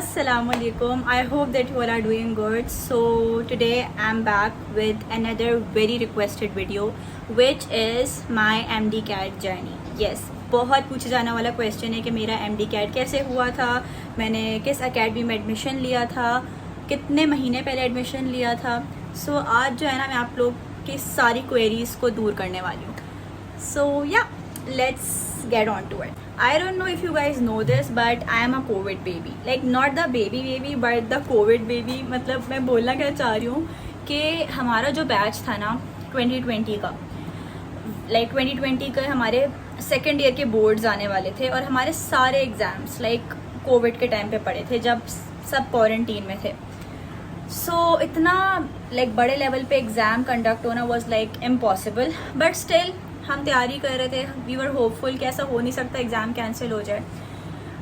Assalamualaikum. I hope that you all are doing good. So today I'm back with another very requested video, which is my MD CAT journey. Yes, बहुत पूछे जाने वाला question है कि मेरा MD CAT कैसे हुआ था, मैंने किस अकेडमी में एडमिशन लिया था, कितने महीने पहले एडमिशन लिया था. सो आज जो है ना मैं आप लोग की सारी क्वेरीज को दूर करने वाली हूँ. सो या let's get on to it. I don't know if you guys know this, but I am a COVID baby. Like not the baby, but the COVID baby. मतलब मैं बोलना क्या चाह रही हूँ कि हमारा जो बैच था ना 2020 का, लाइक 2020 का हमारे सेकेंड ईयर के बोर्ड्स आने वाले थे और हमारे सारे एग्ज़ाम्स लाइक कोविड के टाइम पे पड़े थे जब सब क्वारंटीन में थे. सो इतना लाइक बड़े लेवल पे एग्ज़ाम कंडक्ट होना was like impossible, but still हम तैयारी कर रहे थे. वी वर होपफुल कि ऐसा हो नहीं सकता एग्ज़ाम कैंसिल हो जाए.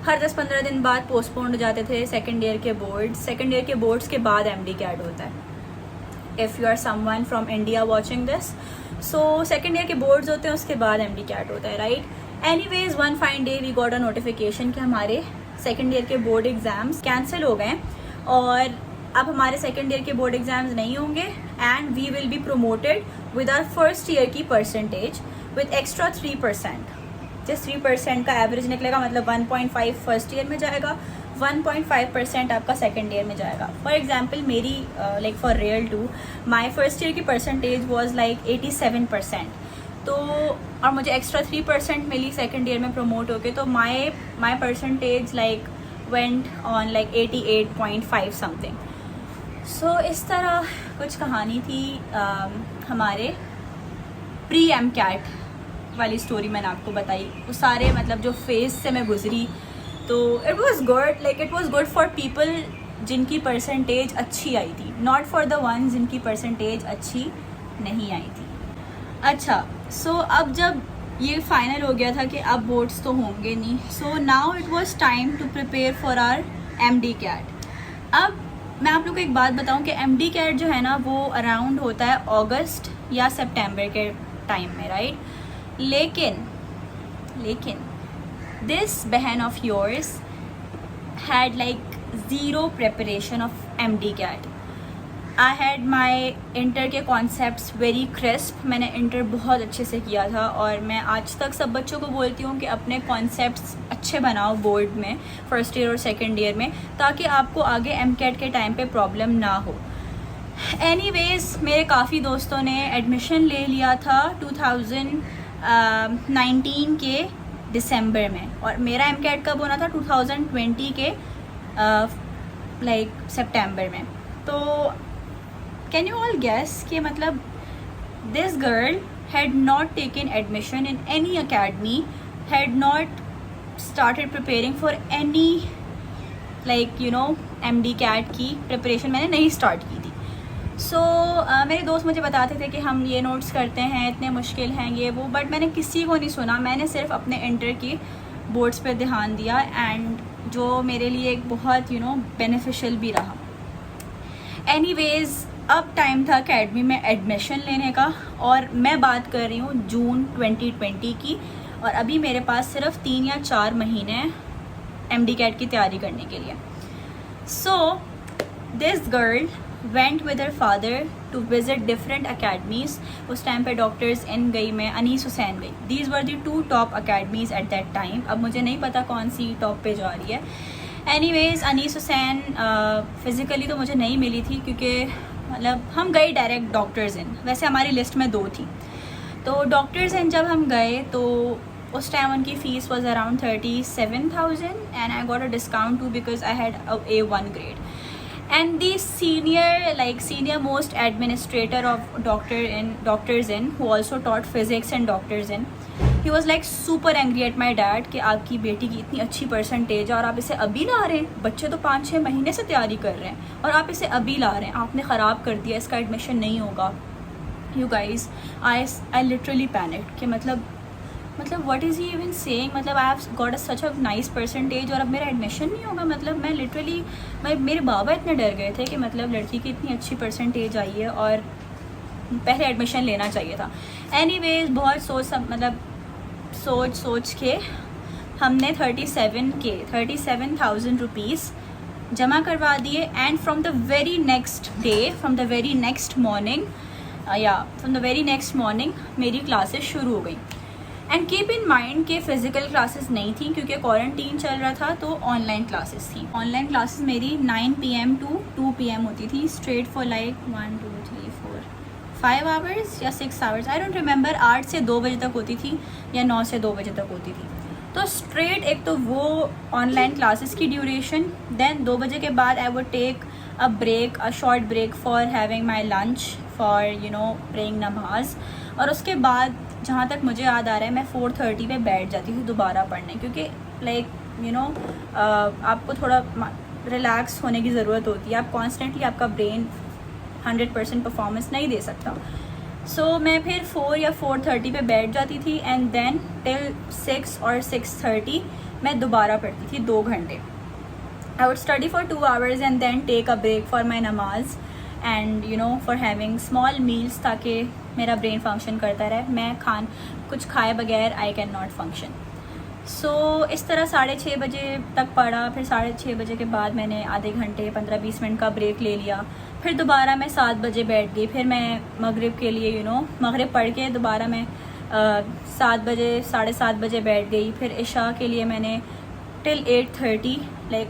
हर 10-15 दिन बाद पोस्टपोन्ड हो जाते थे सेकेंड ईयर के बोर्ड्स. सेकेंड ईयर के बोर्ड्स के बाद MD CAT होता है. If you are someone from India watching this, so second year के बोर्ड्स होते हैं, उसके बाद MD CAT होता है, right. Anyways one fine day we got a notification कि हमारे सेकेंड ईयर के बोर्ड एग्ज़ाम्स कैंसिल हो गए और अब हमारे सेकेंड ईयर के बोर्ड एग्ज़ाम्स नहीं होंगे and we will be promoted with our first year की परसेंटेज विद एक्स्ट्रा 3%. जिस 3% का एवरेज निकलेगा मतलब 1.5 फर्स्ट ईयर में जाएगा, 1.5% आपका सेकेंड ईयर में जाएगा. फॉर एग्जाम्पल मेरी like for real to my first year की परसेंटेज वॉज लाइक 87%. तो और मुझे एक्स्ट्रा 3% मिली सेकेंड ईयर में प्रमोट होके, तो my percentage like went on like 88.5 something. So इस तरह कुछ कहानी थी हमारे प्री MCAT वाली स्टोरी मैंने आपको बताई. वो सारे मतलब जो फेज से मैं गुजरी, तो it was good. Like it was good for people जिनकी परसेंटेज अच्छी आई थी, नॉट फॉर द वन जिनकी परसेंटेज अच्छी नहीं आई थी. अच्छा, सो अब जब ये फाइनल हो गया था कि अब बोर्ड्स तो होंगे नहीं, so now it was time to prepare for our MD CAT. अब मैं आप लोग को एक बात बताऊं कि MD CAT जो है ना वो अराउंड होता है अगस्त या सितंबर के टाइम में, राइट. लेकिन दिस बहन of yours had like zero preparation of MD CAT. I had my inter के कॉन्सेप्ट्स वेरी क्रिस्प. मैंने इंटर बहुत अच्छे से किया था और मैं आज तक सब बच्चों को बोलती हूँ कि अपने कॉन्सेप्ट्स अच्छे बनाओ बोर्ड में फर्स्ट ईयर और सेकेंड ईयर में, ताकि आपको आगे MCAT के टाइम पे प्रॉब्लम ना हो. एनीवेज मेरे काफ़ी दोस्तों ने एडमिशन ले लिया था 2019 के दिसंबर में और मेरा MCAT कब होना था 2020 के लाइक सितंबर में. तो कैन यू ऑल गेस कि मतलब this girl had not taken admission in any academy, had not started preparing for any like you know MD CAT की प्रिपरेशन मैंने नहीं स्टार्ट की थी. सो मेरे दोस्त मुझे बताते थे कि हम ये नोट्स करते हैं, इतने मुश्किल हैं ये वो, बट मैंने किसी को नहीं सुना. मैंने सिर्फ अपने इंटर की बोर्ड्स पर ध्यान दिया एंड जो मेरे लिए एक बहुत बेनिफिशियल भी रहा. एनीवेज अब टाइम था अकेडमी में एडमिशन लेने का और मैं बात कर रही हूँ जून 2020 की, और अभी मेरे पास सिर्फ 3 या 4 महीने MD CAT की तैयारी करने के लिए. So this girl went with her father to visit different academies. उस टाइम पे डॉक्टर्स इन गई, मैं अनीस हुसैन गई. These were the 2 top academies at that time. अब मुझे नहीं पता कौन सी टॉप पे जा रही है. एनीवेज अनीस हुसैन फिज़िकली तो मुझे नहीं मिली थी क्योंकि मतलब हम गए डायरेक्ट डॉक्टर्स इन. वैसे हमारी लिस्ट में 2 थी. तो डॉक्टर्स इन जब हम गए तो उस टाइम उनकी fees was around 37,000 and I got a discount too because I had A1 grade. And the senior most administrator of doctors in who also taught physics and doctors in, he was like super angry at my dad कि आपकी बेटी की इतनी अच्छी percentage है और आप इसे अभी ला रहे हैं. बच्चे तो 5-6 महीने से तैयारी कर रहे हैं और आप इसे अभी ला रहे हैं, आपने ख़राब कर दिया, इसका एडमिशन नहीं होगा. You guys, I literally panicked कि मतलब what is he even saying. मतलब I have got such a nice percentage और अब मेरा एडमिशन नहीं होगा. मतलब मैं लिटरली मेरे बाबा इतने डर गए थे कि मतलब लड़की की इतनी अच्छी परसेंटेज आई है और पहले एडमिशन लेना चाहिए था. एनीवेज बहुत सोच के हमने 37,000 रुपीज़ जमा करवा दिए and from the very next day, from the very next morning मेरी क्लासेस शुरू हो गई। एंड कीप इन माइंड कि फ़िज़िकल क्लासेस नहीं थी क्योंकि क्वारंटीन चल रहा था, तो ऑनलाइन क्लासेस थी। ऑनलाइन क्लासेस मेरी 9 PM to 2 PM होती थी, स्ट्रेट फॉर लाइक 1 2 3 4 5 आवर्स या 6 आवर्स, आई डोंट रिमेंबर। 8 से 2 बजे तक होती थी या 9 से 2 बजे तक होती थी। तो स्ट्रेट एक तो वो ऑनलाइन क्लासेस की ड्यूरेशन, देन 2 बजे के बाद I would take a short break for having my lunch, for praying नमाज, और उसके बाद जहाँ तक मुझे याद आ रहा है मैं 4:30 पे बैठ जाती थी दोबारा पढ़ने, क्योंकि आपको थोड़ा रिलैक्स होने की ज़रूरत होती है। आप कॉन्स्टेंटली आपका ब्रेन 100% परफॉर्मेंस नहीं दे सकता। सो मैं फिर 4 या 4:30 पे बैठ जाती थी एंड देन टिल 6 और 6:30 मैं दोबारा पढ़ती थी 2 घंटे। I would study for 2 hours and then take a break for my namaz and for having small meals, ताकि मेरा ब्रेन फंक्शन करता रहे। मैं कुछ खाए बगैर आई कैन नॉट फंक्शन। सो इस तरह 6:30 बजे तक पढ़ा, फिर 6:30 बजे के बाद मैंने आधे घंटे 15-20 मिनट का ब्रेक ले लिया, फिर दोबारा मैं 7 बजे बैठ गई, फिर मैं मगरिब के लिए मगरिब पढ़ के दोबारा मैं 7 बजे 7:30 बजे बैठ गई, फिर इशा के लिए मैंने टिल 8:30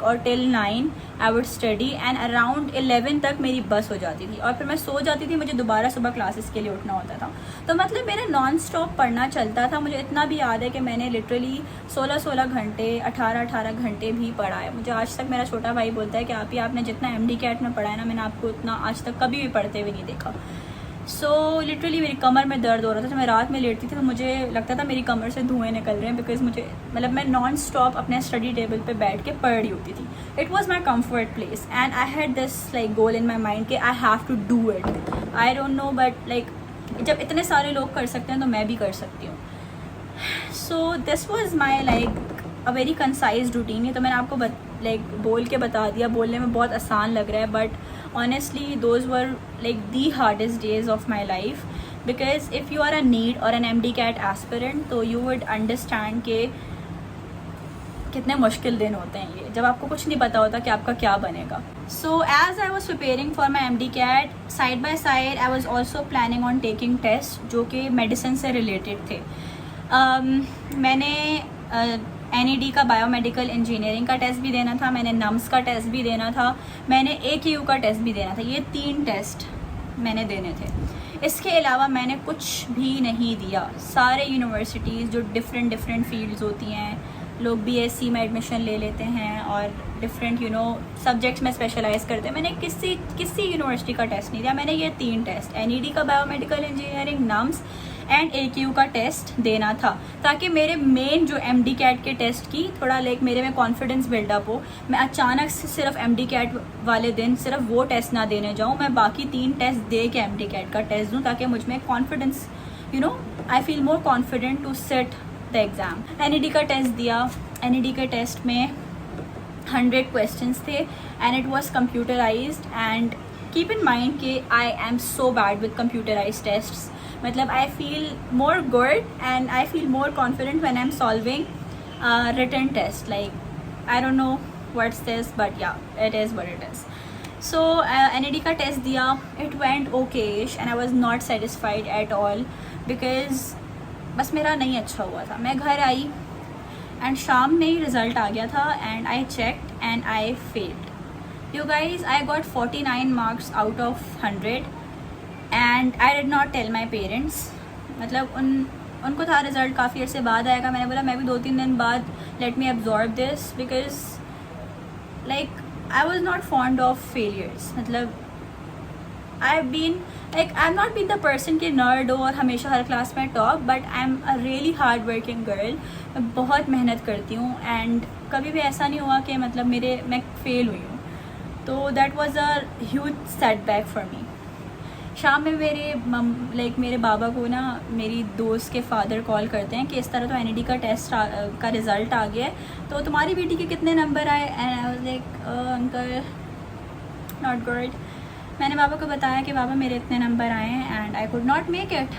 और till 9 I would study and around 11 तक मेरी बस हो जाती थी और फिर मैं सो जाती थी। मुझे दोबारा सुबह क्लासेस के लिए उठना होता था, तो मतलब मेरा नॉन स्टॉप पढ़ना चलता था। मुझे इतना भी याद है कि मैंने लिटरली 16 घंटे 18 घंटे भी पढ़ा है। मुझे आज तक मेरा छोटा भाई बोलता है कि आपने जितना MD कैट में पढ़ा है ना, मैंने आपको उतना आज तक कभी भी पढ़ते हुए नहीं देखा। सो लिटरली मेरी कमर में दर्द हो रहा था। जब मैं रात में लेटती थी तो मुझे लगता था मेरी कमर से धुएं निकल रहे हैं, बिकॉज मैं नॉन स्टॉप अपने स्टडी टेबल पे बैठ के पढ़ रही होती थी। It was my comfort place and I had this goal in my mind कि I have to do it. I don't know but जब इतने सारे लोग कर सकते हैं तो मैं भी कर सकती हूँ। So this was my a very concise routine. ये तो मैंने आपको बोल के बता दिया, बोलने में बहुत आसान लग रहा है, but honestly those were the hardest days of my life, because if you are a NEET or an MD-CAT aspirant तो you would understand कि कितने मुश्किल दिन होते हैं ये, जब आपको कुछ नहीं पता होता कि आपका क्या बनेगा। So as I was preparing for my MD-CAT, side by side I was also planning on taking tests जो कि मेडिसिन से रिलेटेड थे। मैंने NED का बायोमेडिकल इंजीनियरिंग का टेस्ट भी देना था, मैंने नम्स का टेस्ट भी देना था, मैंने AQU का टेस्ट भी देना था। ये 3 टेस्ट मैंने देने थे। इसके अलावा मैंने कुछ भी नहीं दिया। सारे यूनिवर्सिटीज़ जो डिफरेंट फील्ड्स होती हैं, लोग BSc में एडमिशन ले लेते हैं और डिफरेंट सब्जेक्ट्स में स्पेशलाइज करते हैं, मैंने किसी यूनिवर्सिटी का टेस्ट नहीं दिया। मैंने ये 3 टेस्ट NED का biomedical engineering, nums and AQU का टेस्ट देना था, ताकि मेरे मेन जो MD-CAT के टेस्ट की थोड़ा मेरे में कॉन्फिडेंस बिल्डअप हो। मैं अचानक से सिर्फ MD-CAT वाले दिन सिर्फ वो टेस्ट ना देने जाऊँ, मैं बाकी 3 टेस्ट दे के MD-CAT का टेस्ट दूँ, ताकि मुझ में confidence I feel more confident to set the exam. NED का टेस्ट दिया। NED के टेस्ट में 100 क्वेश्चंस थे and it was computerised and keep in mind कि I am so bad with computerised tests. मतलब I feel more good and I feel more confident when I'm solving written test. I don't know what's this, but yeah, it is what it is. So NED का test दिया, it went okay-ish and I was not satisfied at all because बस मेरा नहीं अच्छा हुआ था। मैं घर आई एंड शाम में ही रिज़ल्ट आ गया था and I checked and I failed. You guys, I got 49 marks out of 100. And I did not tell my parents. मतलब उनको था रिज़ल्ट काफ़ी अर्से बाद आएगा। मैंने बोला मैं भी 2-3 दिन बाद let me absorb this, because I was not fond of failures. मतलब I am not been the person कि नर्ड हो और हमेशा हर क्लास में top, but I am a really hard working girl. मैं बहुत मेहनत करती हूँ एंड कभी भी ऐसा नहीं हुआ कि मतलब मैं फेल हुई हूँ। तो that was a huge setback for me. शाम में मेरे बाबा को ना मेरी दोस्त के फादर कॉल करते हैं कि इस तरह तो NED का टेस्ट का रिज़ल्ट आ गया है, तो तुम्हारी बेटी के कितने नंबर आए? And I was like uncle not good. मैंने बाबा को बताया कि बाबा मेरे इतने नंबर आए हैं and I could not make it.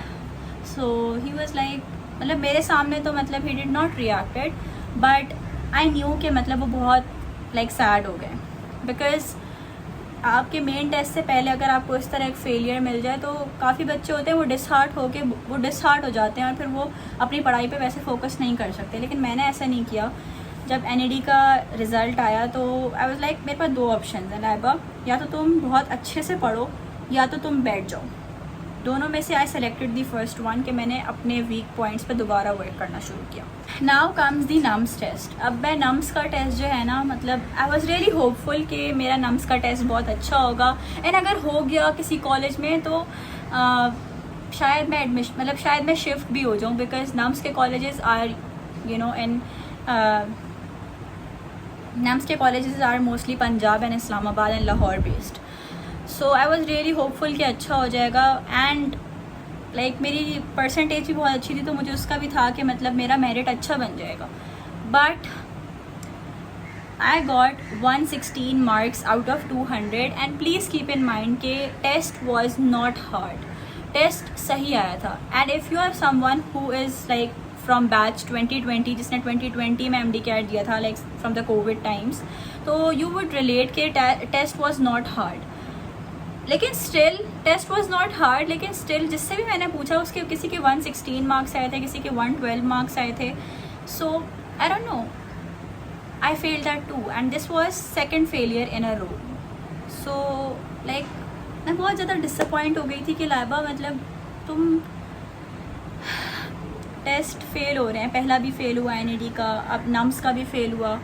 So he was like, मतलब मेरे सामने तो he did not reacted, but I knew कि मतलब वो बहुत सैड हो गए। बिकॉज आपके मेन टेस्ट से पहले अगर आपको इस तरह एक फेलियर मिल जाए तो काफ़ी बच्चे होते हैं वो डिसहार्ट हो जाते हैं और फिर वो अपनी पढ़ाई पे वैसे फोकस नहीं कर सकते। लेकिन मैंने ऐसा नहीं किया। जब NED का रिज़ल्ट आया तो आई वाज लाइक मेरे पास 2 ऑप्शन हैं लाइबा, या तो तुम बहुत अच्छे से पढ़ो या तो तुम बैठ जाओ। दोनों में से I selected the first one कि मैंने अपने वीक पॉइंट्स पे दोबारा वर्क करना शुरू किया। Now comes the NUMS test. अब मैं नम्स का टेस्ट जो है ना, मतलब आई वॉज रियली होपफुल कि मेरा नम्स का टेस्ट बहुत अच्छा होगा एंड अगर हो गया किसी कॉलेज में तो शायद मैं शिफ्ट भी हो जाऊँ, बिकॉज नम्स के कॉलेजेस आर नम्स के colleges are mostly Punjab and Islamabad and Lahore based. So I was really hopeful कि अच्छा हो जाएगा एंड लाइक मेरी परसेंटेज भी बहुत अच्छी थी तो मुझे उसका भी था कि मतलब मेरा मेरिट अच्छा बन जाएगा। But I got 116 marks out of 200 and please keep in mind कि test was not hard, test सही आया था। And if you are someone who is like from batch 2020 जिसने 2020 में MD कैट दिया था, like from the Covid times, तो you would relate कि टेस्ट वॉज नॉट हार्ड। लेकिन still test was not hard, लेकिन स्टिल जिससे भी मैंने पूछा उसके किसी के 116 मार्क्स आए थे, किसी के 112 मार्क्स आए थे। So I don't know, I failed that too and this was second failure in a row. So like मैं बहुत ज़्यादा डिसअपॉइंट हो गई थी कि लाइबा मतलब तुम टेस्ट फेल हो रहे हैं, पहला भी फेल हुआ NED का, अब नम्स का भी फेल हुआ।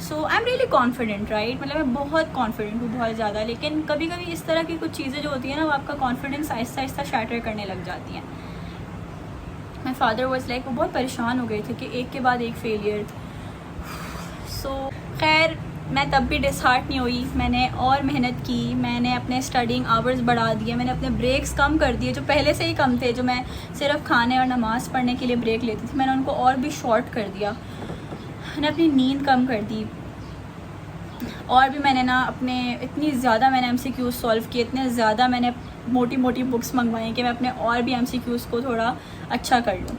So I am really confident right, मतलब मैं बहुत कॉन्फिडेंट हूँ, बहुत ज़्यादा। लेकिन कभी कभी इस तरह की कुछ चीज़ें जो होती हैं ना वो आपका कॉन्फिडेंस आहिस्ता आहिस्ता शैटर करने लग जाती हैं। माई फादर वॉज लाइक, वो बहुत परेशान हो गए थे कि एक के बाद एक फेलियर। सो खैर मैं तब भी डिसहार्ट नहीं हुई, मैंने और मेहनत की, मैंने अपने स्टडिंग आवर्स बढ़ा दिए, मैंने अपने ब्रेक्स कम कर दिए जो पहले से ही कम थे, जो मैं सिर्फ खाने और नमाज़ पढ़ने के लिए ब्रेक लेती थी मैंने उनको और भी शॉर्ट कर दिया। मैंने अपनी नींद कम कर दी और भी मैंने ना अपने इतनी ज़्यादा मैंने MCQs सॉल्व किए, इतने ज़्यादा मैंने मोटी मोटी बुक्स मंगवाई कि मैं अपने और भी MCQs को थोड़ा अच्छा कर लूँ।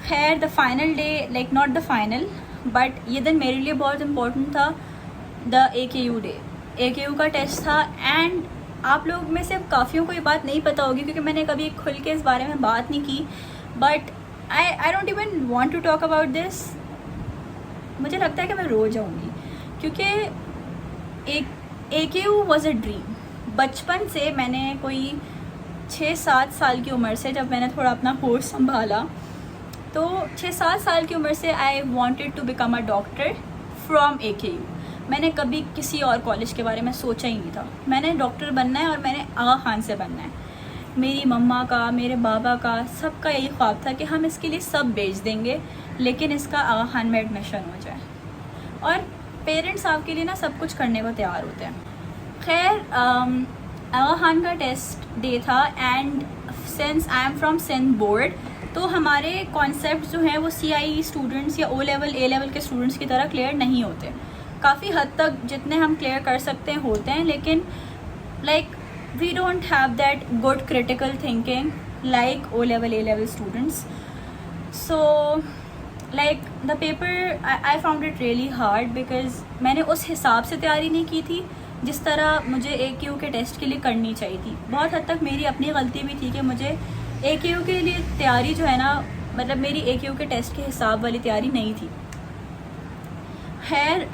खैर the final day, like not the final but ये दिन मेरे लिए बहुत इम्पोर्टेंट था, द AKU डे। AKU का टेस्ट था एंड आप लोग में से काफ़ियों को ये बात नहीं पता होगी क्योंकि मैंने कभी खुल के इस बारे में बात नहीं की, but I don't even want to talk about this. मुझे लगता है कि मैं रो जाऊंगी क्योंकि एक AKU वॉज अ ड्रीम। बचपन से मैंने कोई 6-7 साल की उम्र से जब मैंने थोड़ा अपना होश संभाला तो 6-7 साल की उम्र से I wanted to become a doctor from AKU। मैंने कभी किसी और कॉलेज के बारे में सोचा ही नहीं था। मैंने डॉक्टर बनना है और मैंने आगा खान से बनना है। मेरी मम्मा का, मेरे बाबा का, सबका यही ख्वाब था कि हम इसके लिए सब बेच देंगे लेकिन इसका आगा खान में एडमिशन हो जाए। और पेरेंट्स आपके लिए ना सब कुछ करने को तैयार होते हैं। खैर आगा खान का टेस्ट डे था and since I am from Sindh board तो हमारे कॉन्सेप्ट जो हैं वो CIE स्टूडेंट्स या A लेवल के स्टूडेंट्स की तरह क्लियर नहीं होते। काफ़ी हद तक जितने हम क्लियर कर सकते हैं होते हैं, लेकिन like we don't have that good critical thinking like A level students. So like the paper I found it really hard because मैंने उस हिसाब से तैयारी नहीं की थी जिस तरह मुझे AKU के टेस्ट के लिए करनी चाहिए थी। बहुत हद तक मेरी अपनी गलती भी थी कि मुझे AKU के लिए तैयारी जो है ना, मतलब मेरी AKU के टेस्ट के हिसाब वाली तैयारी नहीं थी। खैर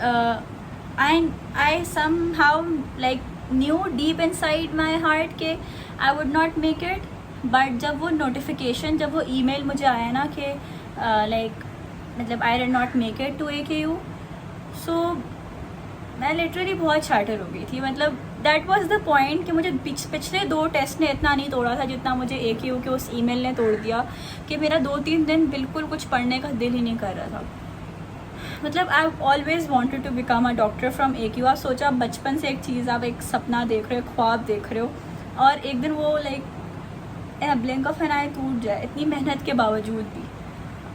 आई somehow like knew deep inside my heart कि I would not make it, but जब वो नोटिफिकेशन, जब वो ईमेल मुझे आया ना कि लाइक मतलब I did not make it to AKU, सो मैं लिटरली बहुत शैटर हो गई थी। मतलब दैट वाज द पॉइंट कि मुझे पिछले 2 टेस्ट ने इतना नहीं तोड़ा था जितना मुझे AKU के उस ईमेल ने तोड़ दिया कि मेरा 2-3 दिन बिल्कुल कुछ पढ़ने का दिल ही नहीं कर रहा था। मतलब I always wanted to become a doctor from AKU। आप सोचा, आप बचपन से एक चीज़, आप एक सपना देख रहे हो, ख्वाब देख रहे हो और एक दिन वो like in a blink of an eye टूट जाए, इतनी मेहनत के बावजूद भी।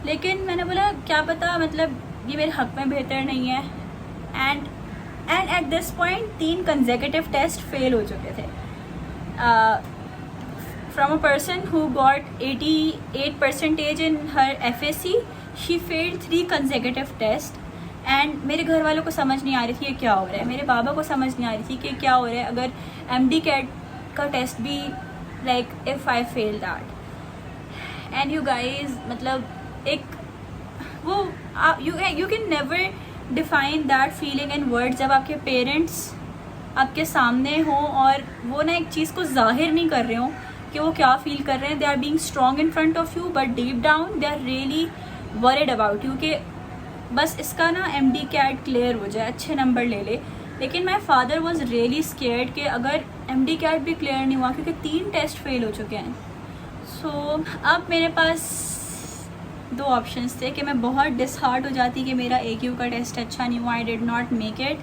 लेकिन मैंने बोला क्या पता, मतलब ये मेरे हक़ में बेहतर नहीं है। And at this point 3 consecutive test fail हो चुके थे। From a person who got 88% in her FSC, she failed 3 consecutive tests and मेरे घर वालों को समझ नहीं आ रही थी ये क्या हो रहा है, मेरे बाबा को समझ नहीं आ रही थी कि क्या हो रहा है अगर MD कैट का टेस्ट भी, like if I fail that. And you guys, मतलब एक वो you can never define that feeling in words जब आपके पेरेंट्स आपके सामने हों और वो ना एक चीज़ को जाहिर नहीं कर रहे हों कि वो क्या फील कर रहे हैं। They are being strong in front of you but deep down they are really worried about you कि बस इसका ना MD कैट क्लियर हो जाए, अच्छे नंबर ले ले। लेकिन my father was really scared कि अगर MD कैट भी क्लियर नहीं हुआ, क्योंकि 3 टेस्ट फेल हो चुके हैं। सो अब मेरे पास 2 ऑप्शंस थे कि मैं बहुत डिसहार्ट हो जाती कि मेरा AQ का टेस्ट अच्छा नहीं हुआ, आई डिड नॉट मेक इट,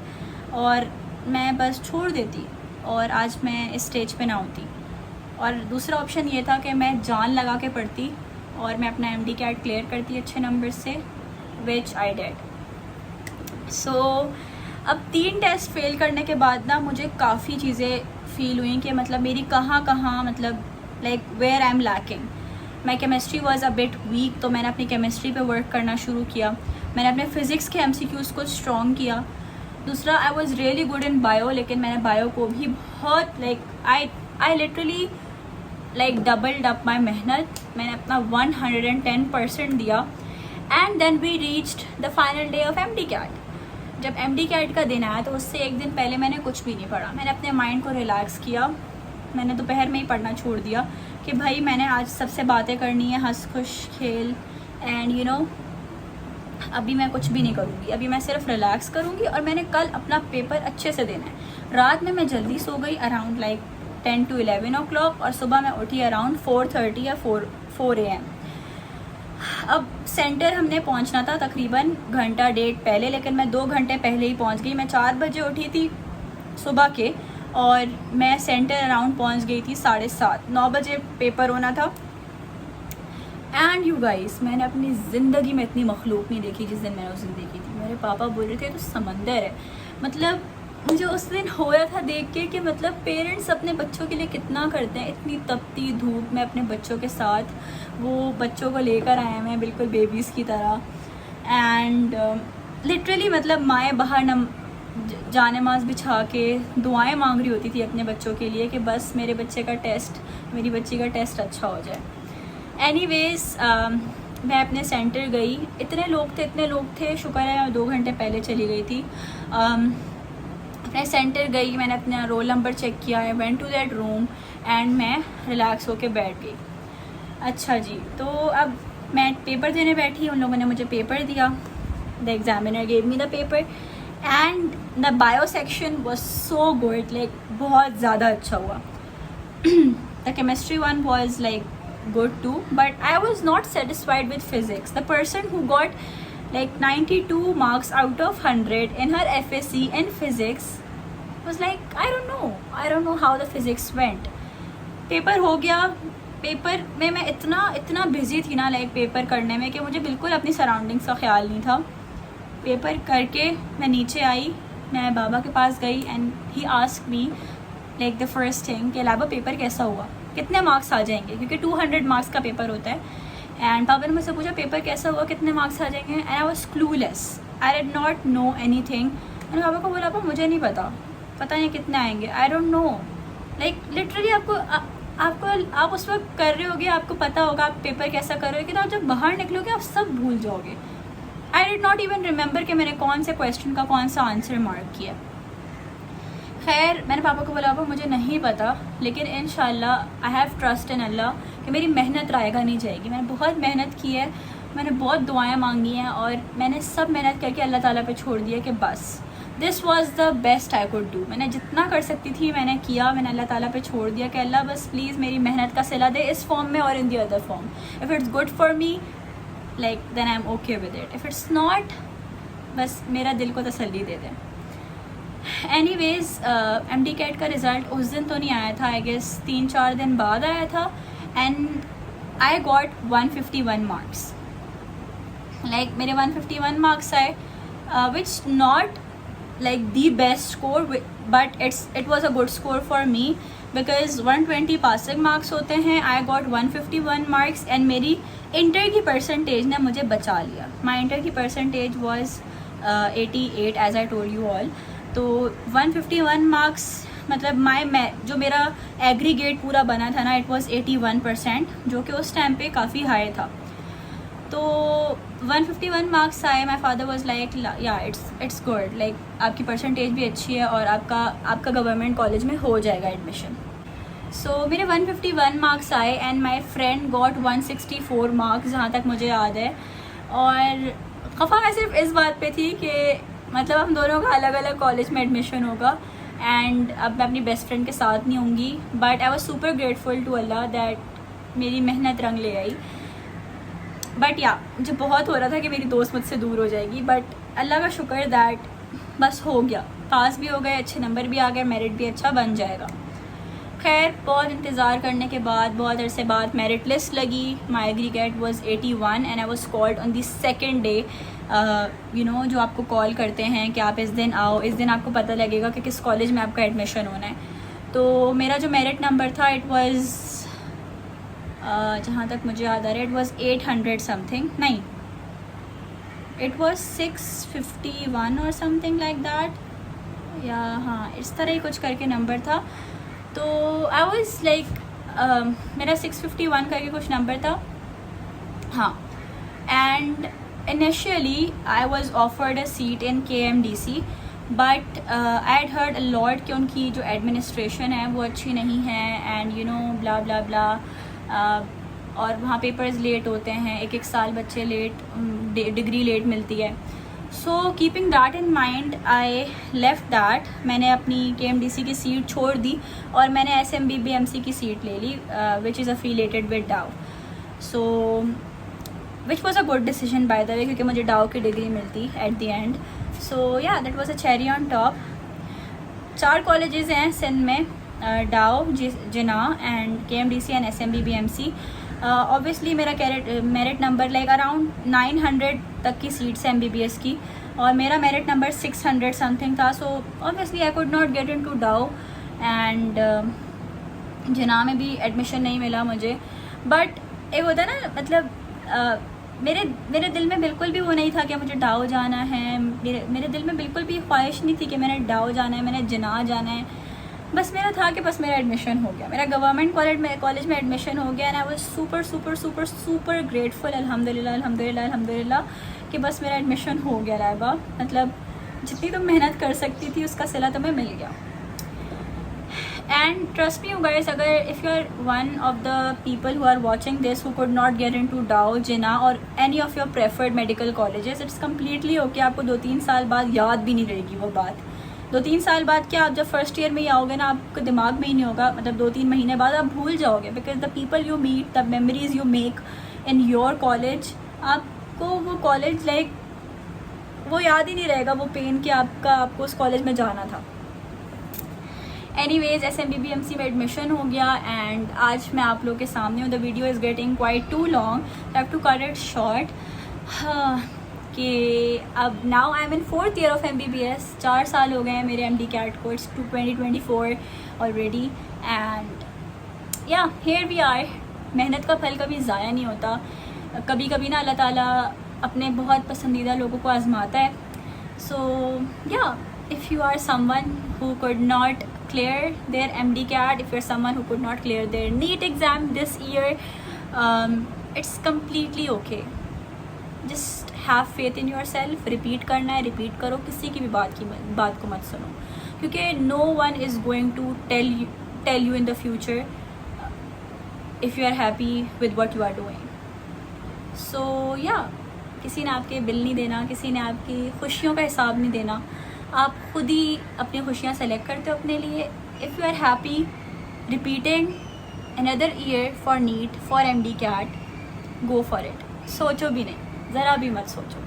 और मैं बस छोड़ देती और आज मैं इस स्टेज पे ना होती। और दूसरा ऑप्शन ये था कि मैं जान लगा के पढ़ती और मैं अपना MD कैट क्लियर करती अच्छे नंबर से, विच आई डिड। सो अब 3 टेस्ट फेल करने के बाद ना मुझे काफ़ी चीज़ें फील हुई कि मतलब मेरी कहाँ मतलब like where I am lacking. My chemistry was a bit weak, तो मैंने अपनी केमिस्ट्री पे वर्क करना शुरू किया। मैंने अपने फ़िज़िक्स के MCQs को स्ट्रॉन्ग किया। दूसरा, I was really good in bio, लेकिन मैंने बायो को भी बहुत I literally like doubled up my मेहनत। मैंने अपना 110% दिया। And then we reached the final day of MD CAT. जब MD कैट का दिन आया तो उससे एक दिन पहले मैंने कुछ भी नहीं पढ़ा। मैंने अपने माइंड को रिलैक्स किया। मैंने दोपहर में ही पढ़ना छोड़ दिया कि भाई मैंने आज सबसे बातें करनी है, हंस खुश खेल, एंड यू नो अभी मैं कुछ भी नहीं करूँगी, अभी मैं सिर्फ रिलैक्स करूँगी और मैंने कल अपना पेपर अच्छे से देना है। रात में मैं जल्दी सो गई अराउंड लाइक 10 to 11 o'clock और सुबह मैं उठी अराउंड 4:30 या 4 AM। अब सेंटर हमने पहुंचना था तकरीबन घंटा डेढ़ पहले, लेकिन मैं 2 घंटे पहले ही पहुंच गई। मैं 4 बजे उठी थी सुबह के और मैं सेंटर अराउंड पहुंच गई थी 7:30। 9 बजे पेपर होना था। एंड यू गाइस, मैंने अपनी ज़िंदगी में इतनी मखलूक नहीं देखी जिस दिन मैंने उस दिन देखी थी। मेरे पापा बोल रहे थे तो समंदर है। मतलब मुझे उस दिन हो रहा था देख के कि मतलब पेरेंट्स अपने बच्चों के लिए कितना करते हैं। इतनी तपती धूप में अपने बच्चों के साथ वो बच्चों को लेकर आए हैं बिल्कुल बेबीज़ की तरह। एंड लिटरली मतलब माएँ बाहर जाने माज बिछा के दुआएं मांग रही होती थी अपने बच्चों के लिए कि बस मेरे बच्चे का टेस्ट, मेरी बच्ची का टेस्ट अच्छा हो जाए। एनीवेज़ मैं अपने सेंटर गई। इतने लोग थे, शुक्र है मैं 2 घंटे पहले चली गई थी। अपने सेंटर गई, मैंने अपना रोल नंबर चेक किया, I went to that room and मैं रिलैक्स होके बैठ गई। अच्छा जी, तो अब मैं पेपर देने बैठी, उन लोगों ने मुझे पेपर दिया। The examiner gave me the paper and the bio section was so good, like बहुत ज़्यादा अच्छा हुआ। The chemistry one was like good too, but I was not satisfied with physics. The person who got like 92 marks out of 100 in her FSC in physics was like, I don't know how the physics went. Paper हो गया। Paper में मैं इतना busy थी ना like paper करने में कि मुझे बिल्कुल अपनी सराउंडिंग्स का ख्याल नहीं था। पेपर करके मैं नीचे आई, मैं बाबा के पास गई and he asked me like the first thing कि लाबा पेपर कैसा हुआ, कितने मार्क्स आ जाएंगे, क्योंकि 200 मार्क्स का पेपर होता है। एंड पापा ने मुझसे पूछा पेपर कैसा हुआ, कितने मार्क्स आ जाएंगे। And I was clueless, I did not know any thing. मैंने पापा को बोला पापा मुझे नहीं पता नहीं कितने आएंगे, आई डोंट नो। लाइक लिटरली आप उस वक्त कर रहे होगे, आपको पता होगा आप पेपर कैसा कर रहे हो, लेकिन आप जब बाहर निकलोगे आप सब भूल जाओगे। आई डिड नॉट इवन रिमेंबर कि मैंने कौन से क्वेश्चन का कौन सा आंसर मार्क किया। खैर मैंने पापा को बोला पापा मुझे नहीं पता, लेकिन इंशाल्लाह आई हैव ट्रस्ट इन अल्लाह कि मेरी मेहनत रायगा नहीं जाएगी। मैंने बहुत मेहनत की है, मैंने बहुत दुआएं मांगी हैं और मैंने सब मेहनत करके अल्लाह ताला पे छोड़ दिया कि बस this was the best I could do. मैंने जितना कर सकती थी मैंने किया, मैंने अल्लाह ताला पे छोड़ दिया कि अल्लाह बस प्लीज़ मेरी मेहनत का सिला दे इस फॉर्म में और in the other form. If it's good for me like then I am okay with it, if it's not बस मेरा दिल को तसल्ली दे दें। एनीवेज़ MD कैट का रिज़ल्ट उस दिन तो नहीं आया था, आई गेस 3-4 दिन बाद आया था and I got 151 marks. Like मेरे 151 मार्क्स आए which not like the best score, but it was a good score for me because 120 passing marks होते हैं। I got 151 marks and मेरी इंटर की परसेंटेज ने मुझे बचा लिया। My इंटर की percentage was 88 as I told you all. तो 151 मार्क्स मतलब जो मेरा एग्रीगेट पूरा बना था ना, इट वाज 81%, जो कि उस टाइम पे काफ़ी हाई था। तो 151 मार्क्स आए। माई फादर वॉज लाइक या इट्स गुड, लाइक आपकी परसेंटेज भी अच्छी है और आपका गवर्नमेंट कॉलेज में हो जाएगा एडमिशन। सो मेरे 151 मार्क्स आए and my friend got 164 marks, जहाँ तक मुझे याद है। और खफा मैं सिर्फ इस बात पे थी कि मतलब हम दोनों का अलग अलग कॉलेज में एडमिशन होगा एंड अब मैं अपनी बेस्ट फ्रेंड के साथ नहीं होंगी। But I was super grateful to Allah that मेरी मेहनत रंग ले आई। बट या मुझे बहुत हो रहा था कि मेरी दोस्त मुझसे दूर हो जाएगी, बट अल्लाह का शुक्र दैट बस हो गया, पास भी हो गए, अच्छे नंबर भी आ गए, मेरिट भी अच्छा बन जाएगा। खैर बहुत इंतज़ार करने के बाद बहुत अरसे बाद मेरिट लिस्ट लगी। My aggregate was 81 and I was called on the second day. You know जो आपको कॉल करते हैं कि आप इस दिन आओ, इस दिन आपको पता लगेगा कि किस कॉलेज में आपका एडमिशन होना है। तो मेरा जो मेरिट नंबर था इट वाज जहाँ तक मुझे याद आ रहा है इट वाज 800 समथिंग, नहीं इट वाज 651 और समथिंग लाइक दैट, या हाँ इस तरह ही कुछ करके नंबर था। तो आई वाज लाइक मेरा 651 करके कुछ नंबर था, हाँ। And initially I was offered a seat in KMDC, but I had heard a lot कि उनकी जो एडमिनिस्ट्रेशन है वो अच्छी नहीं है एंड यू नो ब्ला ब्ला ब्ला, और वहाँ पेपर्स लेट होते हैं, एक साल बच्चे लेट, डिग्री लेट मिलती है। So keeping that in mind I left that, मैंने अपनी KMDC की सीट छोड़ दी और मैंने SMBBMC की सीट ले ली which is affiliated with Dow. So which was a good decision by the way, क्योंकि मुझे डाउ की डिग्री मिलती at the end. So yeah that was a cherry on top. 4 colleges हैं सिंध में, Dow, Jinnah and KMDC and SMBBMC। Obviously मेरा merit number like around 900 तक की सीट्स है MBBS की और मेरा मेरिट नंबर 600 समथिंग था। So obviously I could not get in to Dow and Jinnah में भी एडमिशन नहीं मिला मुझे। बट एक होता है ना, मतलब मेरे दिल में बिल्कुल भी वो नहीं था कि मुझे डाउ जाना है, मेरे दिल में बिल्कुल भी ख्वाहिश नहीं थी कि मैंने डाउ जाना है, मैंने जिना जाना है। बस मेरा था कि बस मेरा एडमिशन हो गया, मेरा गवर्नमेंट कॉलेज में एडमिशन हो गया and I was super super super super grateful, अल्हम्दुलिल्लाह अल्हम्दुलिल्लाह अल्हम्दुलिल्लाह कि बस मेरा एडमिशन हो गया रायबा। मतलब जितनी तुम मेहनत कर सकती थी उसका सिला तुम्हें मिल गया। And trust me you guys, अगर if you are one of the people who are watching this who could not get in to Dow, Jinnah और any of your preferred medical colleges, it's completely okay. आपको 2-3 साल बाद याद भी नहीं रहेगी वो बात। 2-3 साल बाद क्या, आप जब फर्स्ट ईयर में ही आओगे ना, आपको दिमाग में ही नहीं होगा, मतलब 2-3 महीने बाद आप भूल जाओगे, because the people you meet, the memories you make in your college, आपको वो कॉलेज लाइक वो याद ही नहीं रहेगा, वो पेन कि आपको उस कॉलेज में जाना था। एनीवेज SMBBMC में एडमिशन हो गया एंड आज मैं आप लोग के सामने हूँ। The video is getting quite too long, I have to cut it short. कि अब now I am in 4th year of MBBS, 4 साल हो गए हैं मेरे MD कैट को, it's 2024 already and yeah here we are. मेहनत का फल कभी ज़ाया नहीं होता, कभी कभी ना अल्लाह ताला अपने बहुत पसंदीदा लोगों को आजमाता है। So yeah if you are someone who could not clear their MD CAT, if you're someone who could not clear their NEET exam this year, it's completely okay. Just have faith in yourself, repeat करना है, repeat करो, किसी की भी बात को मत सुनो, क्योंकि no one is going to tell you in the future if you are happy with what you are doing. So yeah, किसी ने आपके बिल नहीं देना, किसी ने आपकी खुशियों का हिसाब नहीं देना, आप खुद ही अपनी खुशियाँ सेलेक्ट करते हो अपने लिए। If you are happy repeating another year for NEET for MD CAT, go for it, सोचो भी नहीं, ज़रा भी मत सोचो।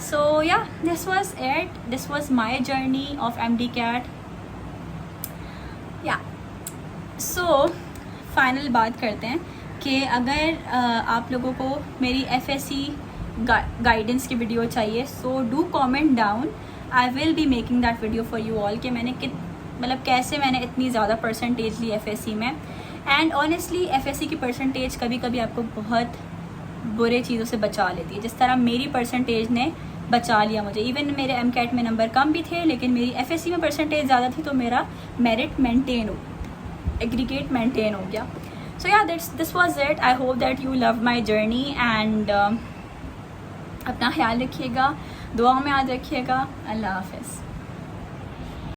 So yeah this was it, this was my journey of MD CAT। या सो फाइनल बात करते हैं कि अगर आप लोगों को मेरी FSC गाइडेंस की वीडियो चाहिए, so do comment down, I will be making that video for you all कि मैंने मतलब कैसे मैंने इतनी ज़्यादा परसेंटेज ली FSC में। एंड ऑनेस्टली FSC की परसेंटेज कभी कभी आपको बहुत बुरे चीज़ों से बचा लेती है, जिस तरह मेरी परसेंटेज ने बचा लिया मुझे। इवन मेरे MCAT में नंबर कम भी थे, लेकिन मेरी FSC में परसेंटेज ज़्यादा थी, तो मेरा मेरिट मेंटेन हो, एग्रीगेट मेंटेन हो गया। सो yeah this was it. I hope that you love my journey and अपना ख्याल रखिएगा, दुआ में याद रखिएगा। अल्लाह हाफ़िज़।